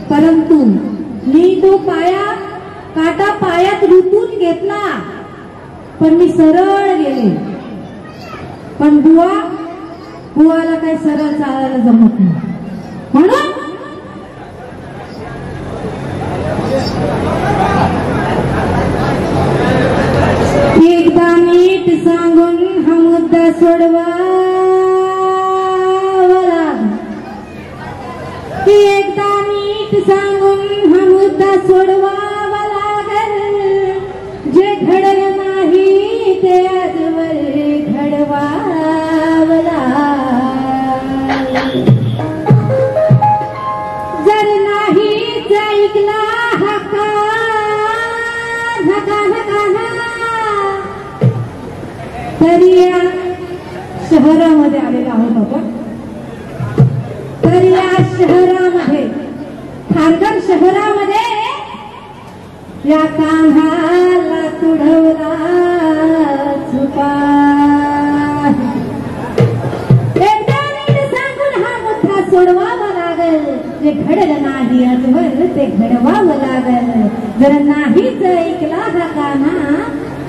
परंतु मी तो काटा पायात रुतून घेतला, पण मी सरळ गेले. पण बुवाला काही सरळ चालायला जमत नाही. म्हणून एकदा नीट सांगून हा मुद्दा सोडवा, एकदा नीट सांगून हा मुद्दा सोडवावा लागल. जे घडलं नाही ते आजवर घडवावं लागल. जर नाहीच ऐकला हा कान तरी या शहरामध्ये आलेला आहोत आपण. तर या शहरामध्ये, खारघर शहरामध्ये या कान्हाला तुडवला चुका. एकदा नीट सांगून हा मुद्दा सोडवावा लागल. जे घडलं नाही आजवर ते घडवावं लागल. जर नाहीच ऐकला हा कान्हा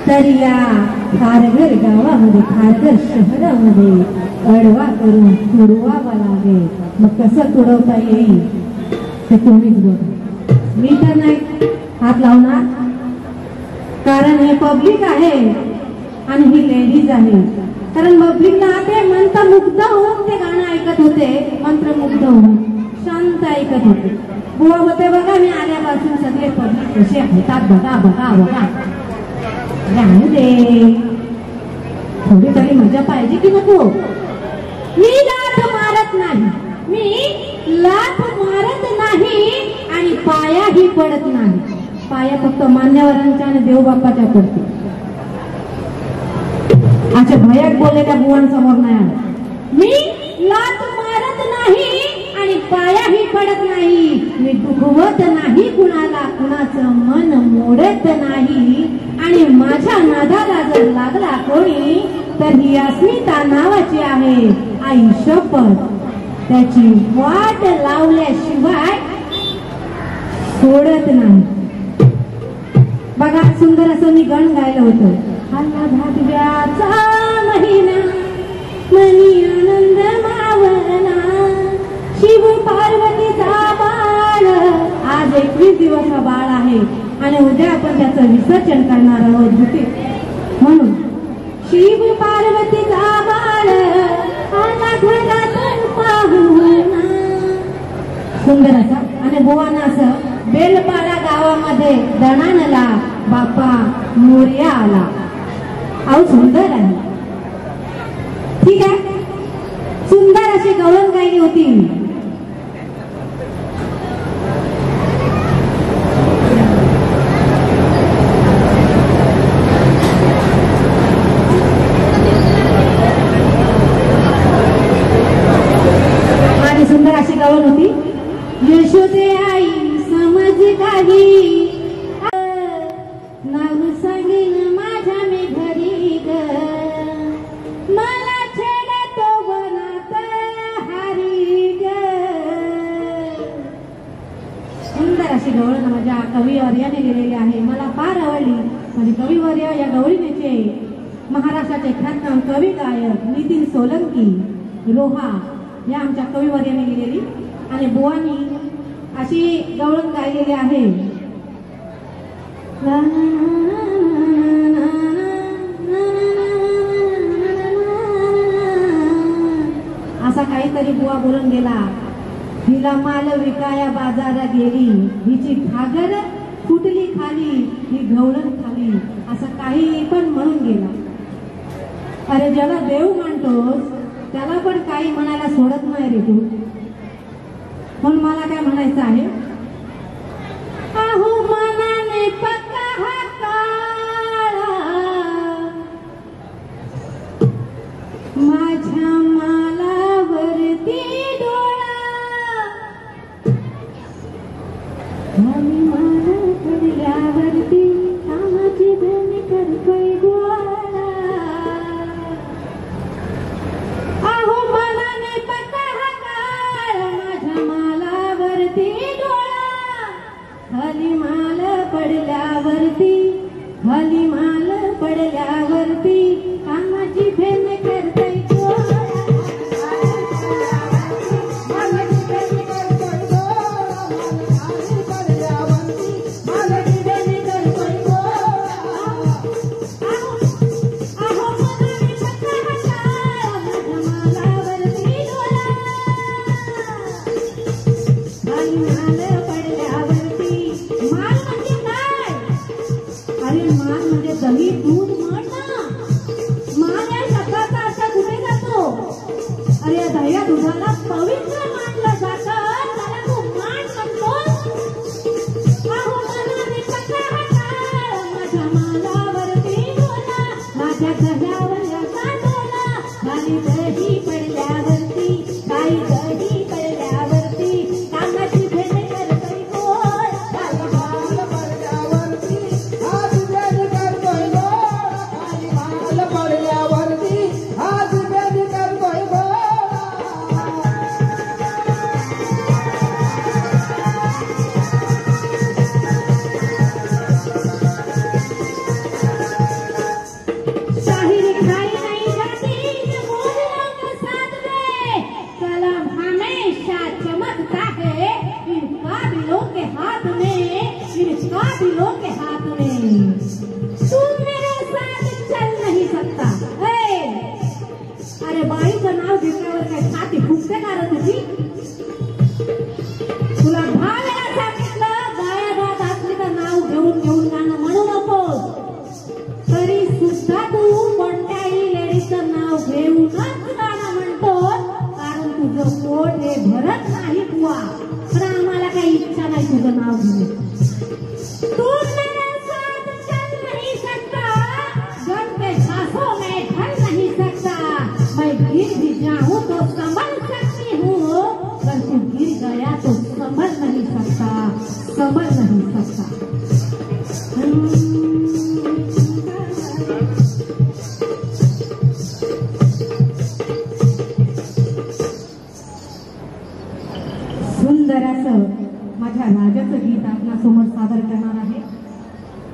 तर या खारघर गावामध्ये, खारघर शहरामध्ये अडवा करून तुडवावा लागेल. मग कसं तुडवता येईल ते तुम्हीच बघा. मी तर नाही हात लावणार, कारण हे पब्लिक आहे आणि ही लेडीज आहे. कारण पब्लिकला ते मंत्रमुग्ध होऊन ते गाणं ऐकत होते, मंत्रमुग्ध होऊन शांत ऐकत होते. बुवा होते बघा, मी आल्यापासून सगळे पब्लिक कसे होतात बघा बघा बघा. राहू दे, थोडी तरी मजा पाहिजे की नको. मी लाथ मारत नाही, मी लाथ मारत नाही आणि पायाही पडत नाही. पाया फक्त मान्यवरांच्या आणि देवबापाच्या पडते. अशा भयात बोललेल्या बुवांसमोर नाही आलं. मी लाथ मारत नाही आणि पायाही पडत नाही. मी दुखवत नाही कुणाला, कुणाचं मन मोडत नाही. आणि माझ्या नादाला जर लागला कोणी तर ही अस्मिता नावाची आहे आई शपथ. त्याची वाट लावल्याशिवाय सोडत नाही. बघा, सुंदर असं मी गण गायलं होतं. आला भादव्याचा महिना मनी आनंद मावना शिव पार्वतीचा बाळ. आज 21 दिवस हा बाळ आहे आणि उद्या आपण त्याचं विसर्जन करणार आहोत भूते. म्हणून शिव पार्वतीचा बाळ आला घरातून पाहुणा. सुंदर असा आणि बुवाना असं बेलपाडा गावामध्ये दणाणला बापा मोर्या आला. अहो सुंदर आहे. ठीक आहे. सुंदर अशी गवळण गायली होती. आणि सुंदर अशी गवळण होती. यशोदे आई समज काही नाव सांगेन माझ्या मी घरी ग. मला छेडतो वनात हरी ग. सुंदर अशी गवळण माझ्या कविवर्याने लिहिलेली आहे. मला फार आवडली. माझे कविवर्य या गवळणीचे महाराष्ट्राचे ख्यातनाम कवी गायक नितीन सोलंकी रोहा या आमच्या कविवर्याने लिहिलेली आणि बुवानी अशी गवळण गायलेली आहे. असा काहीतरी बुवा बोलून गेला. हिला माल विकाया बाजारात गेली, हिची घागर फुटली खाली, ही गवळण खाली, असं काही पण म्हणून गेला. अरे ज्याला देव म्हणतोस त्याला पण काही म्हणायला सोडत नाही रे तू. पण मला काय म्हणायचं आहे. अहो मनाने पक्का हा काळा माझ्या मालावरती डोळा. आणि माला पडल्यावरती कामाची धनी करतोय गोळा. अहो मनाने पक्का हा काळा माझ्या मालावरती डोळा. खाली माल पडल्यावरती, खाली माल पडल्यावरती कामाची भेन करतोय गोळा. दही दूध म्हण ना. मान या शब्दाचा अर्थ कुठे जातो. अरे दह्या दुधाला पवित्र मानलं जातं, त्याला तू मान म्हणतो. अहो मनाने पक्का हा काळ माझ्या मालावरती डोळा. माझ्या दह्यावर डोळा. खाली दही पडल्यावरती, काही दही पडल्यावरती कामाची भेट करतोय गोळा. अरे बाईचं नाव घेतल्यावर काय छाती फुटते कारण तुझी. तुला 10 वेळा सांगितलं गाया गात असली तर नाव घेऊन घेऊन गाणं म्हणू नकोस. तरी सुद्धा तू कोणत्याही लेडीचं नाव घेऊनच गाणं म्हणतो. कारण तुझं पोट हे भरत नाही बुवा. पण आम्हाला काही इच्छा नाही तुझं नाव घेऊन. तू मेरा साथ चल नहीं सकता, गम के सांसों में ढल नहीं सकता. मैं गिर भी जाऊं तो संभल सकती हूँ, पर तू गिर गया तो संभल नहीं सकता, संभल नहीं सकता. सुंदर असं माझ्या राजाचं गीत आपल्यासमोर सादर करणार आहे.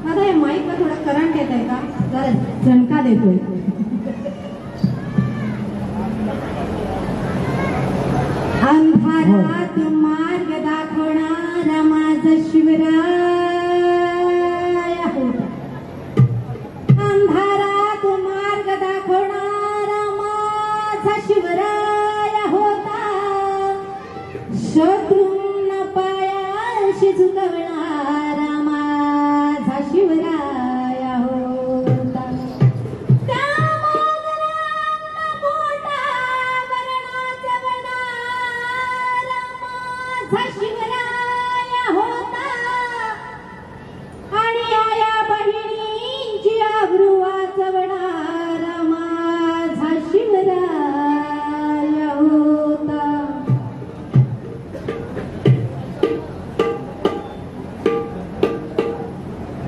आता हे माईकला थोडं करंट येत आहे का, जरा झणका देतोय. अंधारात मार्ग दाखवणारा माझा शिवराय होता. अंधारात मार्ग दाखवणारा माझा शिवराय होता. शत्रूंना पायाशी झुकवणारा माझा शिवराय होता. त्या मोगऱ्यांना पोटावर नाचवणारा माझा शिवराय होता. आणि आया बहिणींची आबरू वाचवणारा माझा शिवराय होता.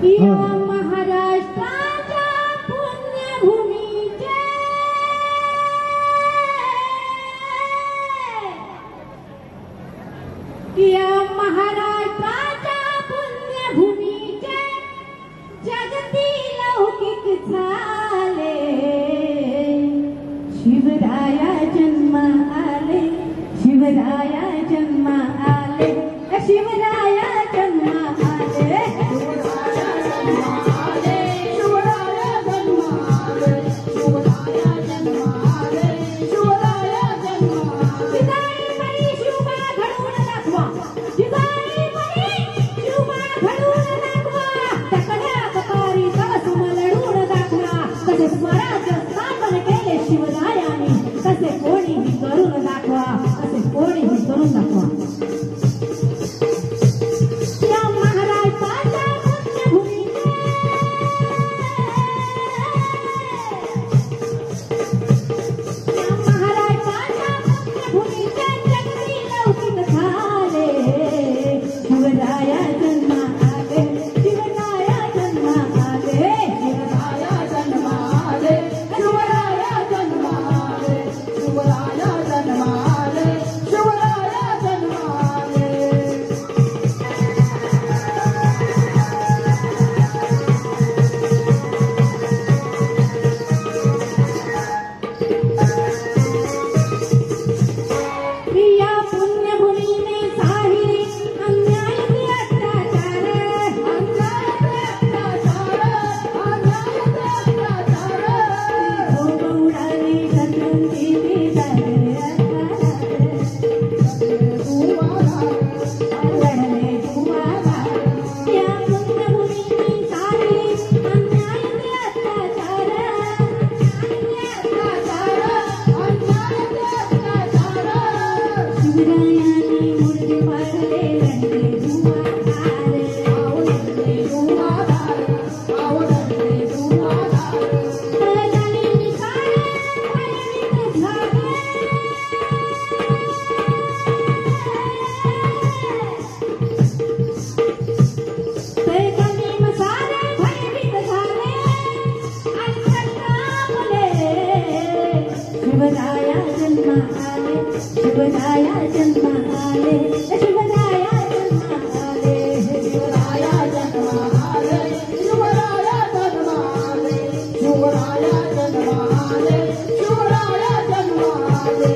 या महाराष्ट्राच्या पुण्यभूमीचे या महाराष्ट्राच्या पुण्यभूमीचे जगती लौकिक झाले. शिवराया जन्म आले, शिवराया जन्म आले, शिवराया जन्म आले. स्वराज्य स्थापन केले शिवरायाने, कसे कोणीही करून दाखवा, कसे कोणीही करून दाखवा. या महाराष्ट्राच्या पुण्यभूमीचे या महाराष्ट्राच्या पुण्यभूमीचे जगती लौकिक झाले. शिवराया जन्म आले, शिवराया जन्म आले, शिवराया जन्म आले, शिवराया जन्म आले, शिवराया जन्म आले, शिवराया जन्म आले. या पुण्यभूमीने साहिरी अन्याय ते अत्याचार, अन्याय ते अत्याचार, अन्याय ते अत्याचार. उडाली शत्रूंची बेजारी लढले धुमाधार. या पुण्यभूमीने साहिरी अन्याय ते अत्याचार, अन्याय ते अत्याचार, अन्याय ते अत्याचार. शिवरायाने मुरली पाडले लढले धुमाधार, लढले धुमाधार, लढले धुमाधार. पैजानी मिसाळे भयभीत झाले, पैजानी मिसाळे भयभीत झाले आणि संतापले. शिवराया जन्म आले, शिवराया जन्म आले, शिवराया जन्म आले, शिवराया जन्म आले, शिवराया जन्म आले, शिवराया जन्म आले, शिवराया जन्म आले.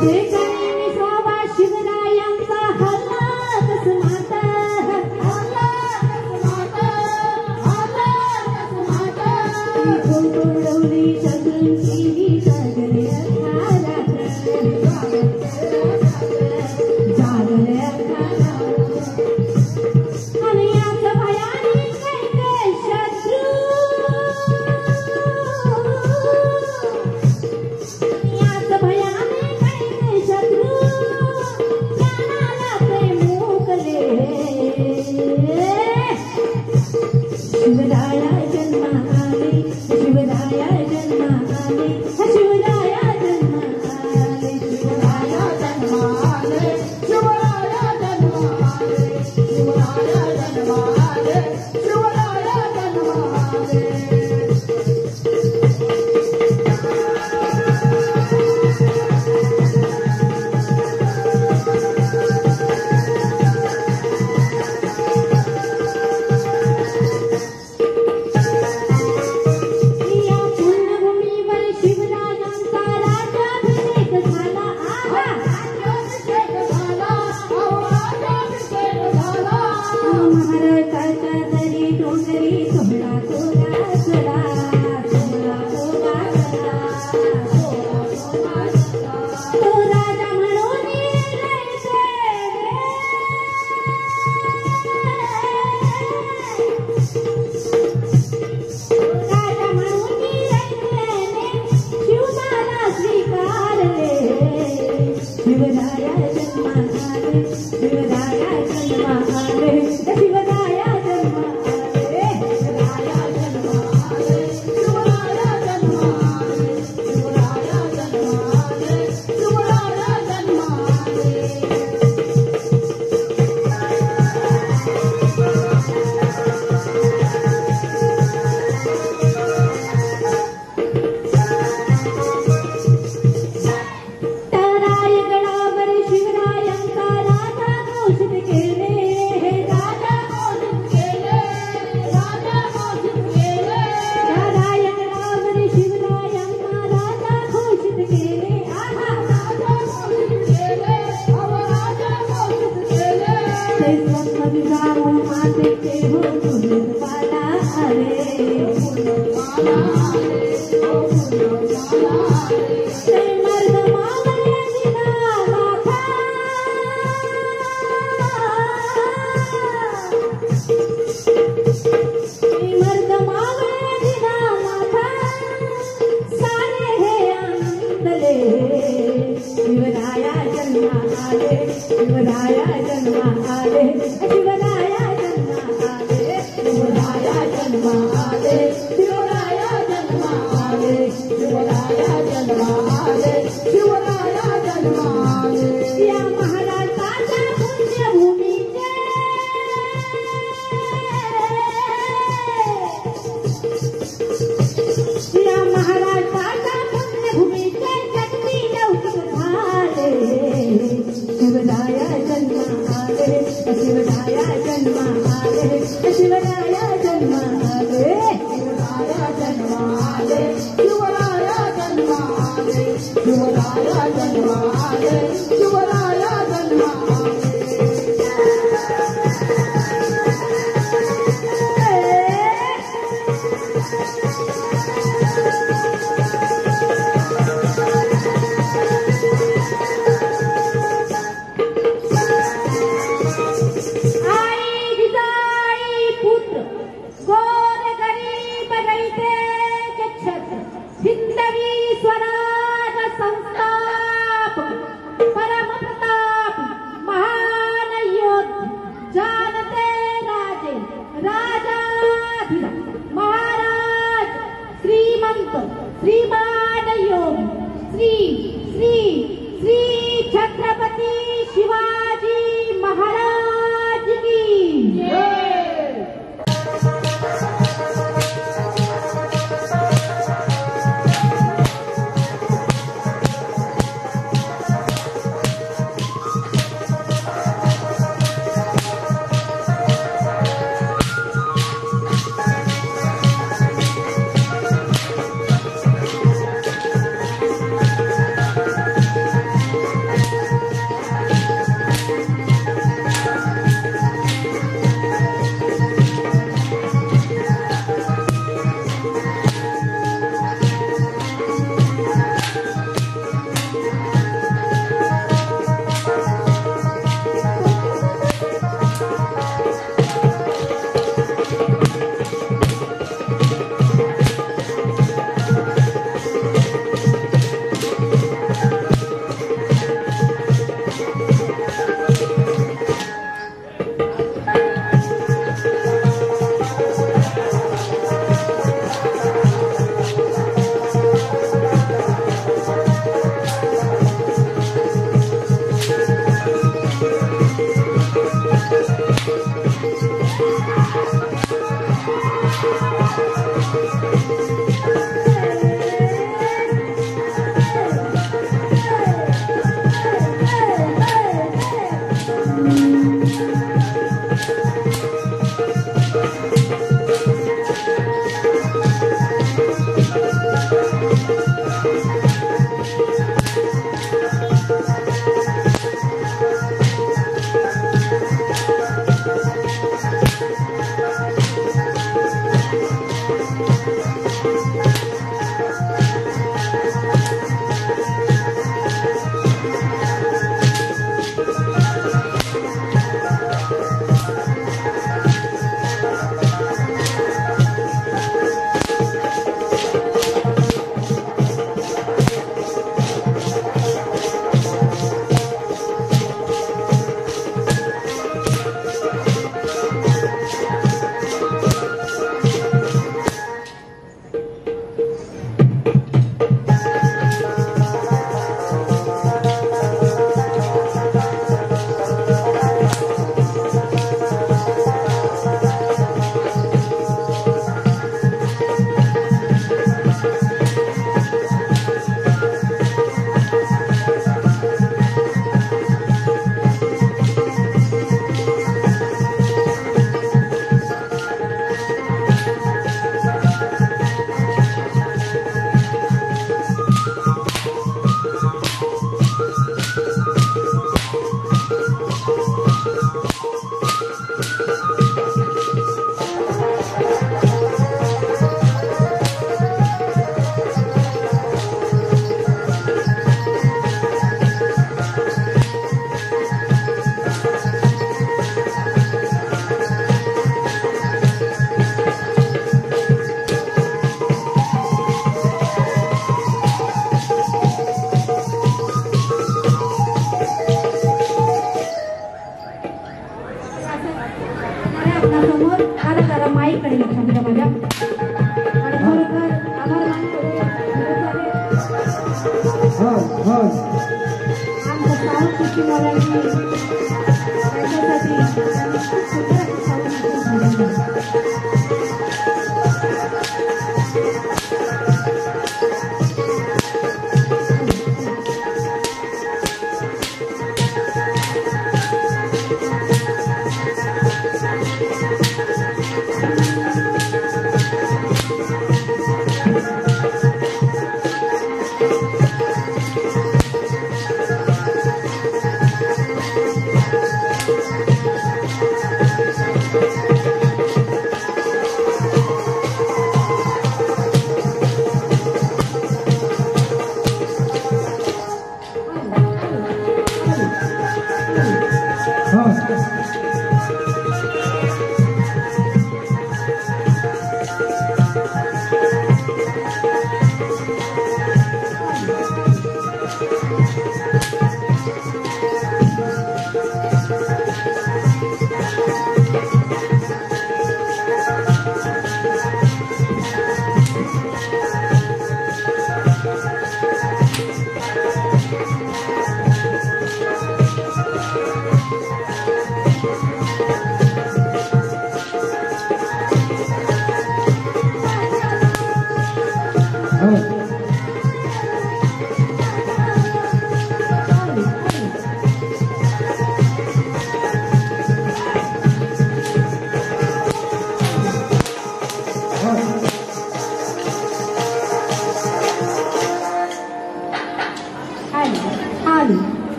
पैजानी जिजाऊ मातेचे हो फुलवाला आले ते मर्द मावळ्याची नावाखा ते मर्द मावळ्याची नावाखा सारे हे आनंदले शिवराया जन्मा आले शिवराया जन्मा आले शिवराया जन्मा आले शिवराया जन्मा आले शिवराया जन्मा आले शिवराया जन्मा आले शिवराया जन्मा आले या महाराष्ट्राच्या पुण्यभूमीचे या महाराष्ट्राच्या पुण्यभूमीचे जगती लौकिक झाले शिवराया जन्मा आले शिवराया जन्मा आले शिवराया जन्मा आले शिवराया जन्मा आले शिवराया जन्मा आले शिवराया जन्मा आले शिवराया जन्मा जरा माईकडे लक्ष द्या माझ्या आणि खरोखर आभार मानतो आमच्या साऊंड सिस्टीम वाल्यांनी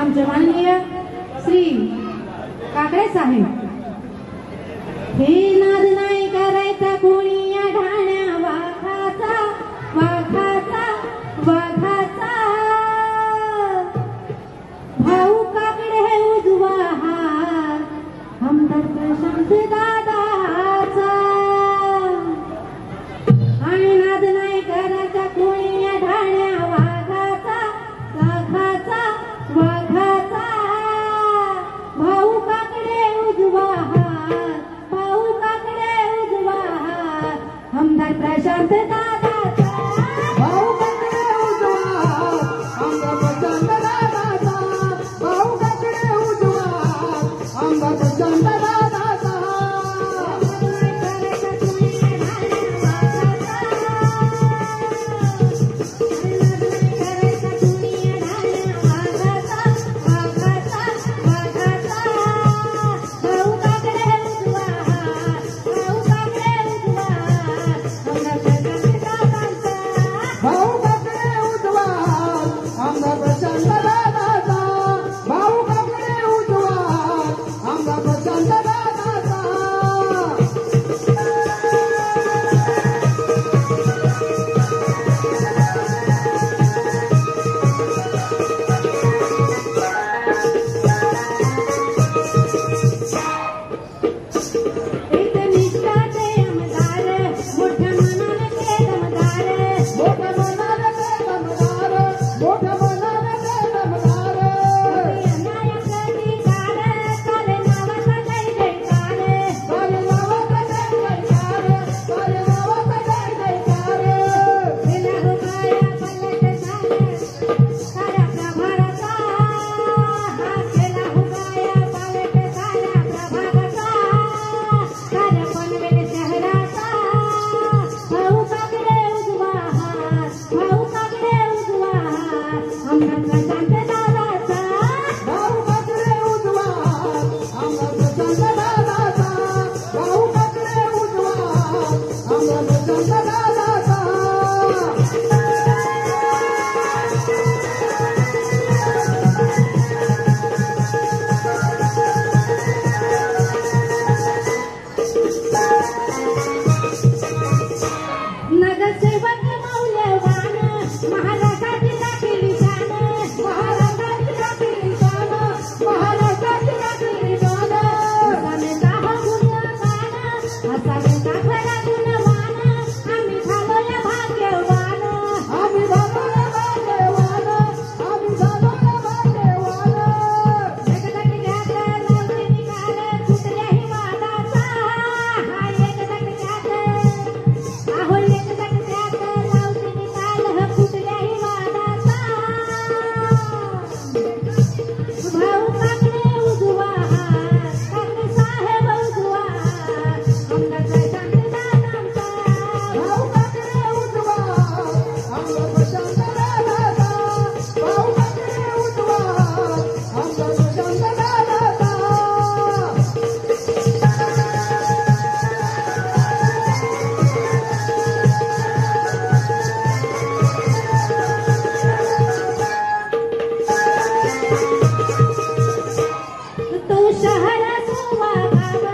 आमचे माननीय श्री काकडे साहेब हे नाद नाही करायचा कोणी या ढाण्या वाघाचा वाघाचा वाघाचा भाऊ काकडे हे उजवा हात आमदार प्रशांत दादाचा आणि नाद नाही करायचा कोणी या ढाण्या वाघाचा वाघाचा वाघाचा भाऊ काकडे उजवा हात भाऊ काकडे उजवा हात आमदार प्रशांत दादाचा भाऊ काकडे उजवा हात आमदार प्रशांत दादाचा भाऊ काकडे उजवा हात आमदार प्रशांत दादाचा भाऊ काकडे उजवा हात आमदार प्रशांत दादाचा भाऊ काकडे उजवा हात आमदार प्रशांत दादाचा एक निष्ठाचे आमदार मोठ्या मनाने ते दमदार मोठ्या मनाने ते दमदार मोठ्या मनाने ते दमदार अन्याय प्रतिकार काले नावाचा जय जयकार सारे नावाचा जय जयकार सारे नावाचा जय जयकार केला रुपया पलट साऱ्या प्रभाराचा हा केला रुपया पलट साऱ्या प्रभाराचा साऱ्या पनवेल शहराचा भाऊ काकडे उजवा हात भाऊ काकडे उजवा हात आमदार प्रशांत दादाचा भाऊ काकडे उजवा हात आमदार प्रशांत दादाचा भाऊ काकडे उजवा हात आमदार प्रशांत दादाचा नगरसेवक मौल्यवान महाराष्ट्रातील वागावं